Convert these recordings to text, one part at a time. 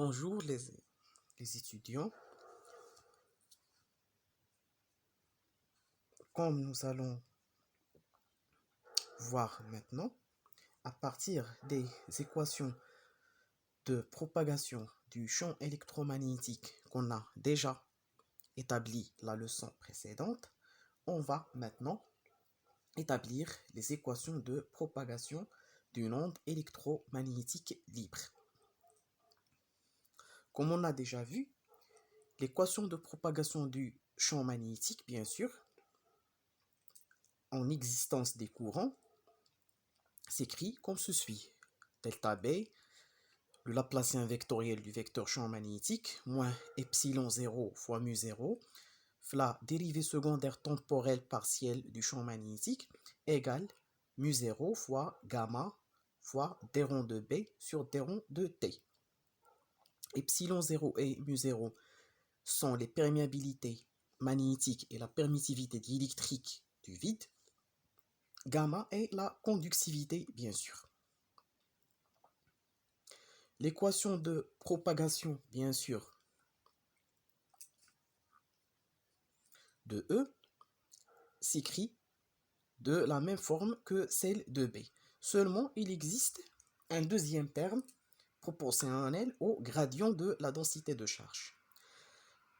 Bonjour les étudiants. Comme nous allons voir maintenant, à partir des équations de propagation du champ électromagnétique qu'on a déjà établi la leçon précédente, on va maintenant établir les équations de propagation d'une onde électromagnétique libre. Comme on a déjà vu, l'équation de propagation du champ magnétique, bien sûr, en existence des courants, s'écrit comme suit. Delta B, le Laplacien vectoriel du vecteur champ magnétique, moins epsilon 0 fois mu 0, la dérivée secondaire temporelle partielle du champ magnétique, égale mu 0 fois gamma fois d rond de B sur d rond de T. Epsilon 0 et mu 0 sont les perméabilités magnétiques et la permittivité diélectrique du vide. Gamma est la conductivité, bien sûr. L'équation de propagation, bien sûr, de E s'écrit de la même forme que celle de B. Seulement, il existe un deuxième terme proportionnel au gradient de la densité de charge.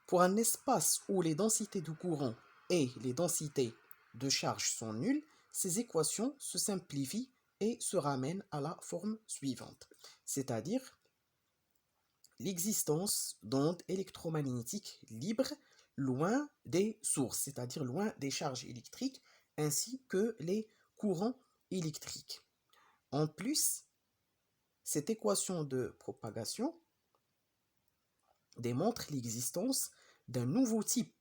Pour un espace où les densités de courant et les densités de charge sont nulles, ces équations se simplifient et se ramènent à la forme suivante, c'est-à-dire l'existence d'ondes électromagnétiques libres loin des sources, c'est-à-dire loin des charges électriques, ainsi que les courants électriques. En plus, cette équation de propagation démontre l'existence d'un nouveau type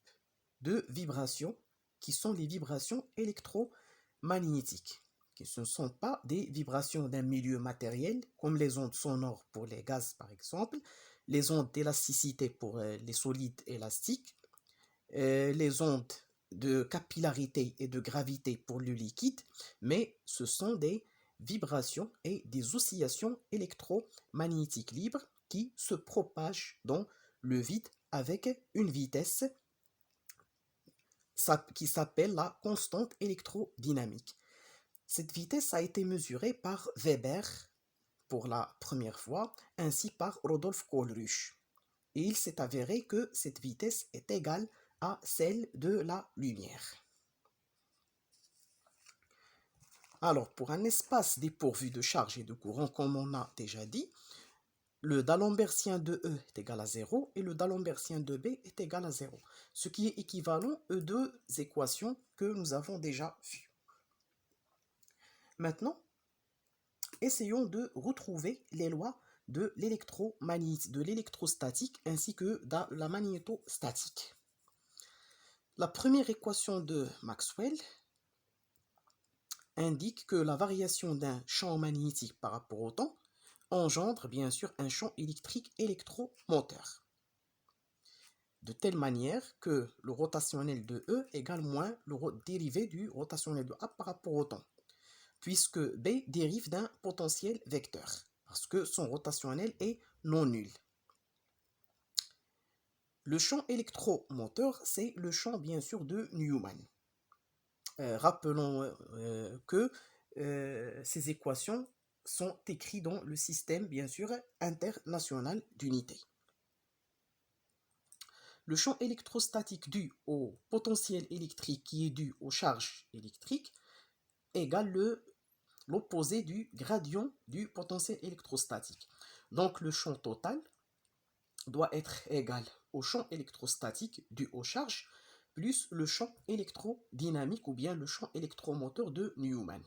de vibrations qui sont les vibrations électromagnétiques, qui ne sont pas des vibrations d'un milieu matériel comme les ondes sonores pour les gaz par exemple, les ondes d'élasticité pour les solides élastiques, les ondes de capillarité et de gravité pour le liquide, mais ce sont des vibrations et des oscillations électromagnétiques libres qui se propagent dans le vide avec une vitesse qui s'appelle la constante électrodynamique. Cette vitesse a été mesurée par Weber pour la première fois, ainsi par Rudolf Kohlrausch. Et il s'est avéré que cette vitesse est égale à celle de la lumière. Alors, pour un espace dépourvu de charge et de courant, comme on a déjà dit, le D'Alembertien de E est égal à 0 et le D'Alembertien de B est égal à 0, ce qui est équivalent aux deux équations que nous avons déjà vues. Maintenant, essayons de retrouver les lois de l'électrostatique ainsi que de la magnétostatique. La première équation de Maxwell indique que la variation d'un champ magnétique par rapport au temps engendre bien sûr un champ électrique électromoteur. De telle manière que le rotationnel de E égale moins le dérivé du rotationnel de A par rapport au temps, puisque B dérive d'un potentiel vecteur, parce que son rotationnel est non nul. Le champ électromoteur, c'est le champ bien sûr de Newman. Rappelons que ces équations sont écrites dans le système bien sûr international d'unité. Le champ électrostatique dû au potentiel électrique qui est dû aux charges électriques égale l'opposé du gradient du potentiel électrostatique. Donc le champ total doit être égal au champ électrostatique dû aux charges plus le champ électrodynamique ou bien le champ électromoteur de Newman.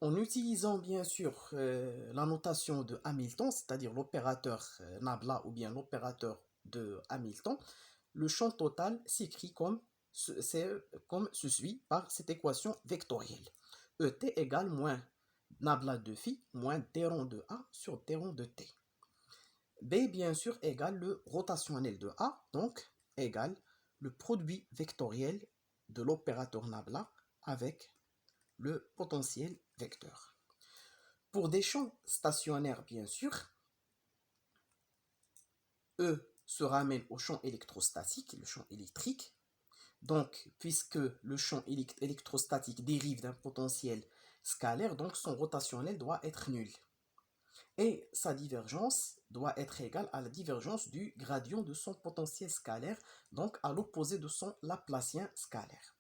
En utilisant bien sûr la notation de Hamilton, c'est-à-dire l'opérateur Nabla ou bien l'opérateur de Hamilton, le champ total s'écrit comme suit par cette équation vectorielle. ET égale moins Nabla de phi moins d rond de A sur d rond de T. B bien sûr égale le rotationnel de A, donc égale le produit vectoriel de l'opérateur Nabla avec le potentiel vecteur. Pour des champs stationnaires, bien sûr, E se ramène au champ électrostatique, le champ électrique. Donc, puisque le champ électrostatique dérive d'un potentiel scalaire, donc son rotationnel doit être nul. Et sa divergence doit être égale à la divergence du gradient de son potentiel scalaire, donc à l'opposé de son laplacien scalaire.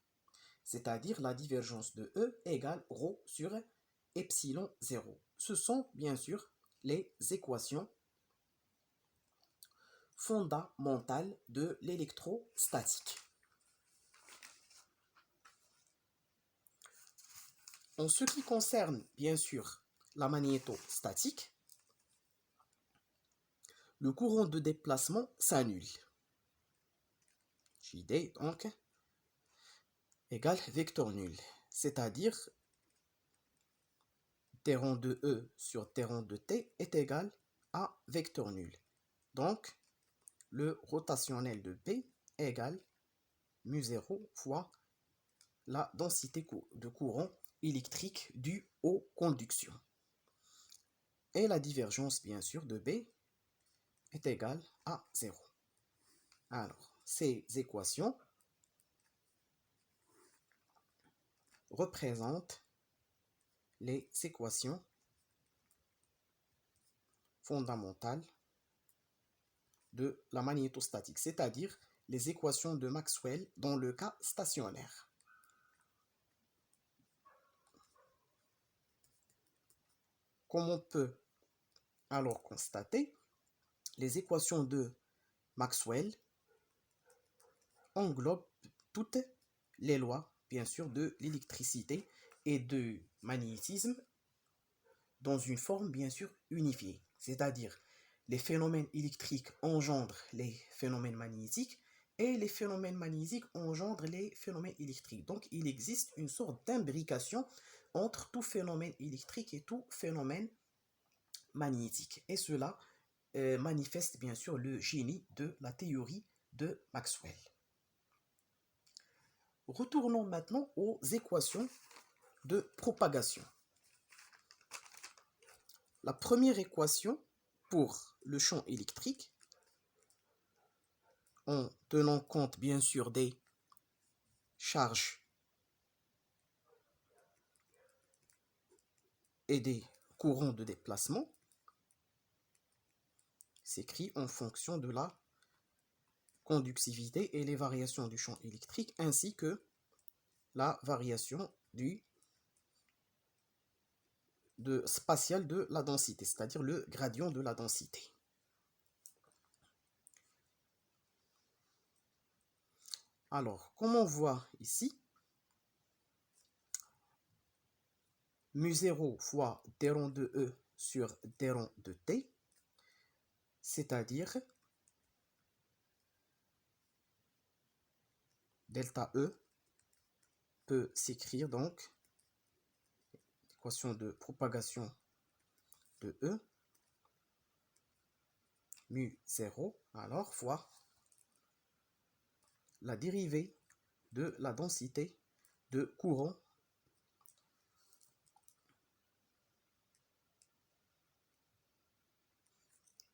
C'est-à-dire la divergence de E égale ρ sur epsilon 0. Ce sont bien sûr les équations fondamentales de l'électrostatique. En ce qui concerne bien sûr la magnétostatique, le courant de déplacement s'annule. JD donc égale vecteur nul, c'est-à-dire terrain de E sur terrain de T est égal à vecteur nul. Donc, le rotationnel de P égale mu0 fois la densité de courant électrique due aux conductions. Et la divergence, bien sûr, de B est égale à 0. Alors, ces équations représentent les équations fondamentales de la magnétostatique, c'est-à-dire les équations de Maxwell dans le cas stationnaire. Comme on peut alors constater, les équations de Maxwell englobent toutes les lois, bien sûr, de l'électricité et du magnétisme dans une forme, bien sûr, unifiée. C'est-à-dire, les phénomènes électriques engendrent les phénomènes magnétiques et les phénomènes magnétiques engendrent les phénomènes électriques. Donc, il existe une sorte d'imbrication entre tout phénomène électrique et tout phénomène magnétique. Et cela manifeste bien sûr le génie de la théorie de Maxwell. Retournons maintenant aux équations de propagation. La première équation pour le champ électrique, en tenant compte bien sûr des charges et des courants de déplacement, s'écrit en fonction de la conductivité et les variations du champ électrique ainsi que la variation spatiale de la densité, c'est-à-dire le gradient de la densité. Alors, comme on voit ici, mu0 fois d rond de E sur d rond de T, c'est-à-dire delta E peut s'écrire donc l'équation de propagation de E mu0 alors fois la dérivée de la densité de courant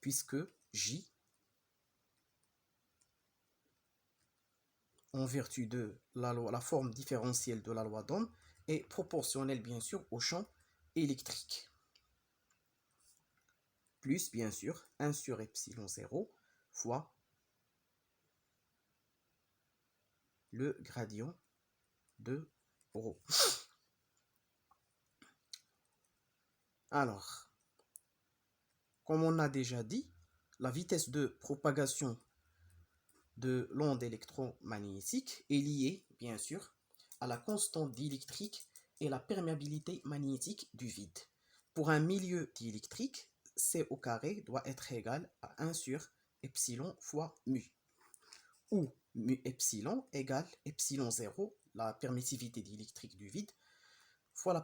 puisque J, en vertu de la forme différentielle de la loi d'Ohm, est proportionnelle bien sûr au champ électrique. Plus bien sûr 1 sur epsilon 0 fois le gradient de ρ. Alors, comme on a déjà dit, la vitesse de propagation de l'onde électromagnétique est liée, bien sûr, à la constante diélectrique et la perméabilité magnétique du vide. Pour un milieu diélectrique, C au carré doit être égal à 1 sur epsilon fois mu, où mu epsilon égale epsilon 0, la permittivité diélectrique du vide, fois la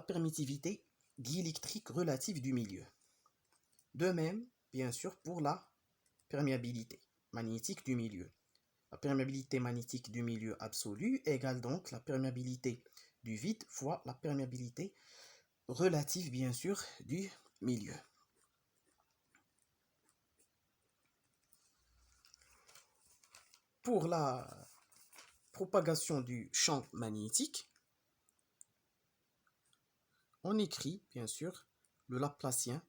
permittivité diélectrique relative du milieu. De même, bien sûr, pour la perméabilité magnétique du milieu. La perméabilité magnétique du milieu absolue égale donc la perméabilité du vide fois la perméabilité relative, bien sûr, du milieu. Pour la propagation du champ magnétique, on écrit, bien sûr, le Laplacien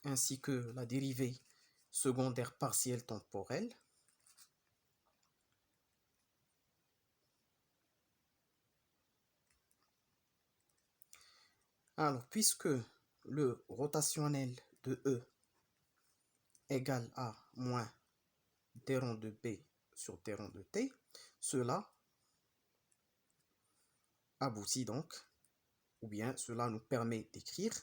ainsi que la dérivée secondaire partielle temporelle. Alors, puisque le rotationnel de E égale à moins d rond de B sur d rond de T, cela aboutit donc, ou bien cela nous permet d'écrire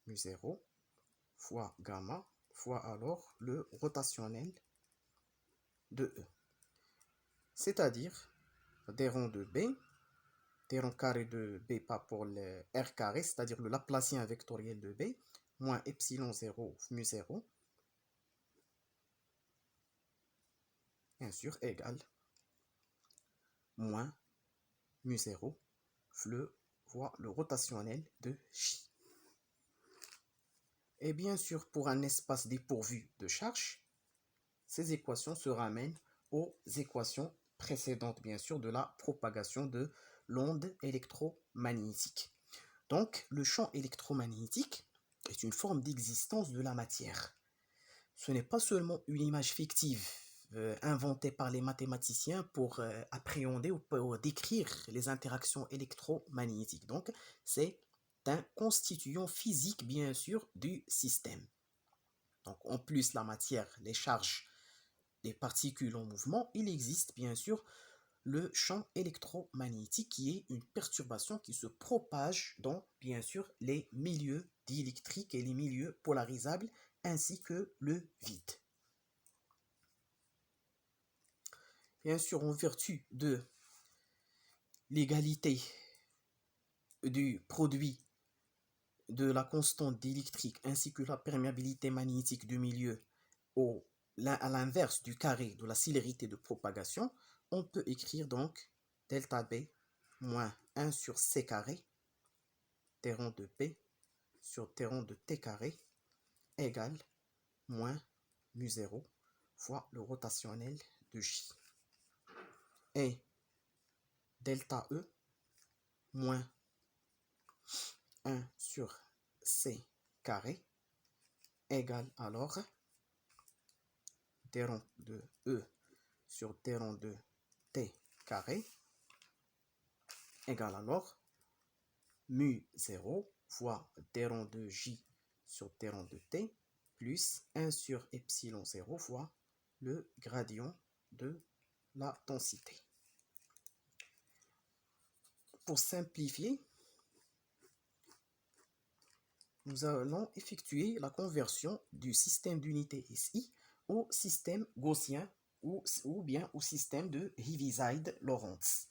mu0 fois gamma fois alors le rotationnel de E. C'est-à-dire d rond de B, d rond carré de B pas pour le R carré, c'est-à-dire le Laplacien vectoriel de B, moins epsilon 0 mu0, bien sûr, égale moins mu0 fois le rotationnel de J. Et bien sûr, pour un espace dépourvu de charge, ces équations se ramènent aux équations précédentes, bien sûr, de la propagation de l'onde électromagnétique. Donc, le champ électromagnétique est une forme d'existence de la matière. Ce n'est pas seulement une image fictive inventée par les mathématiciens pour appréhender ou pour décrire les interactions électromagnétiques. Donc, c'est un constituant physique, bien sûr, du système. Donc, en plus, la matière, les charges, les particules en mouvement, il existe, bien sûr, le champ électromagnétique qui est une perturbation qui se propage dans, bien sûr, les milieux diélectriques et les milieux polarisables, ainsi que le vide. Bien sûr, en vertu de l'égalité du produit de la constante diélectrique ainsi que la perméabilité magnétique du milieu à l'inverse du carré de la célérité de propagation, on peut écrire donc delta B moins 1 sur C carré, T rond de B sur T rond de T carré égale moins mu0 fois le rotationnel de J. Et delta E moins 1 sur C carré égale alors T rond de E sur T rond de T carré égale alors mu0 fois T rond de J sur T rond de T plus 1 sur epsilon 0 fois le gradient de la densité. Pour simplifier, nous allons effectuer la conversion du système d'unité SI au système gaussien ou bien au système de Heaviside-Lorentz.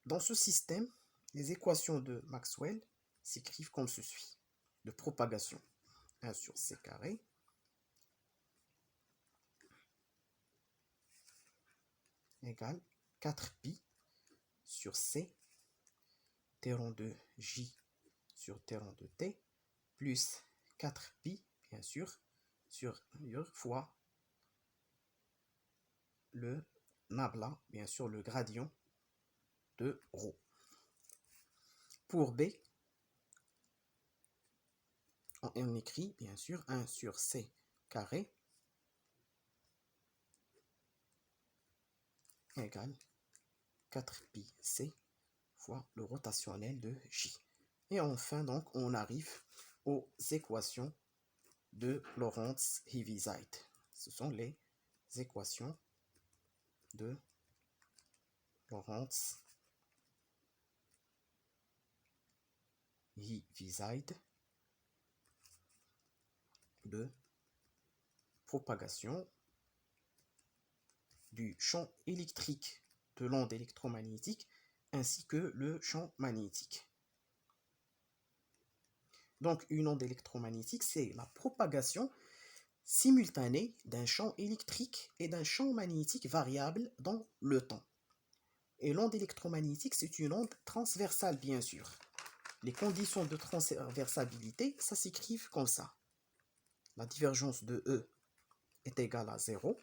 Dans ce système, les équations de Maxwell s'écrivent comme ceci. De propagation 1 sur C carré égale 4pi sur C T rond de J sur T rond de T plus 4pi, bien sûr, sur fois le nabla, bien sûr, le gradient de ρ. Pour B, on écrit, bien sûr, 1 sur C carré égale 4pi C fois le rotationnel de J. Et enfin, donc, on arrive aux équations de Lorentz-Heaviside. Ce sont les équations de Lorentz-Heaviside de propagation du champ électrique de l'onde électromagnétique ainsi que le champ magnétique. Donc, une onde électromagnétique, c'est la propagation simultanée d'un champ électrique et d'un champ magnétique variable dans le temps. Et l'onde électromagnétique, c'est une onde transversale, bien sûr. Les conditions de transversabilité, ça s'écrit comme ça. La divergence de E est égale à 0.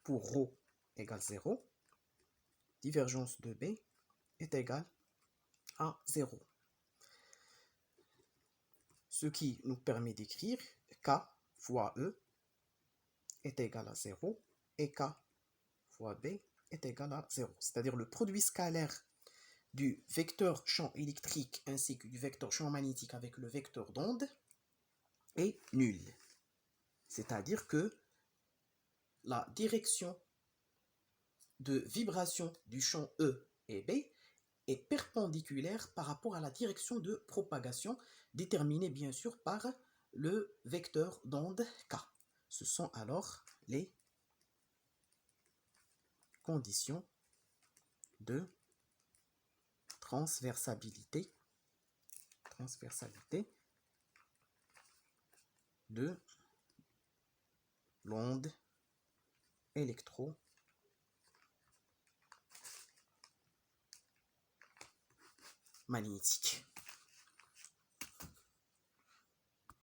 Pour ρ égale 0. Divergence de B est égale à 0. Ce qui nous permet d'écrire K fois E est égal à 0 et K fois B est égal à 0. C'est-à-dire le produit scalaire du vecteur champ électrique ainsi que du vecteur champ magnétique avec le vecteur d'onde est nul. C'est-à-dire que la direction de vibration du champ E et B est perpendiculaire par rapport à la direction de propagation déterminée bien sûr par le vecteur d'onde K. Ce sont alors les conditions de transversabilité de l'onde électromagnétique.